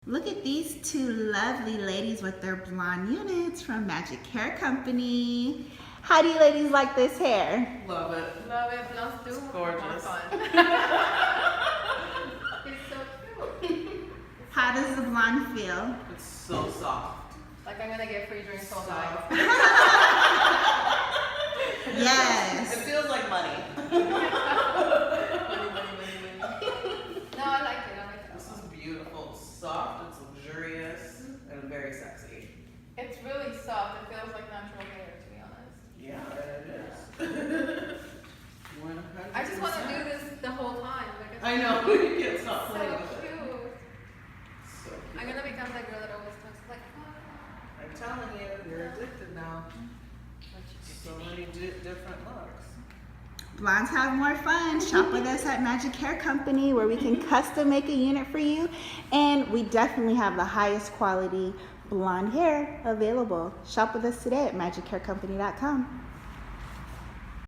Look at these two lovely ladies with their blonde units from Magic Hair Company. How do you ladies like this hair? Love it. Love it. Let's do It's gorgeous. more fun. It's so cute. How does the blonde feel? It's so soft. Like I'm gonna get free drinks all night. Soft. Yes. It feels like money. Money. No, I like it. I like it. This is beautiful. It's soft, it's luxurious, and very sexy. It's really soft. It feels like natural hair, to be honest. Yeah, it is. 100%. I just want to do this the whole time. Like it's I know, you can't stop so playing with cute. it. So cute. I'm gonna become that girl that always talks like, oh. I'm telling you, you're addicted now. So many different looks. Blondes have more fun. Shop with us at Magic Hair Company where we can custom make a unit for you. And we definitely have the highest quality blonde hair available. Shop with us today at magichaircompany.com.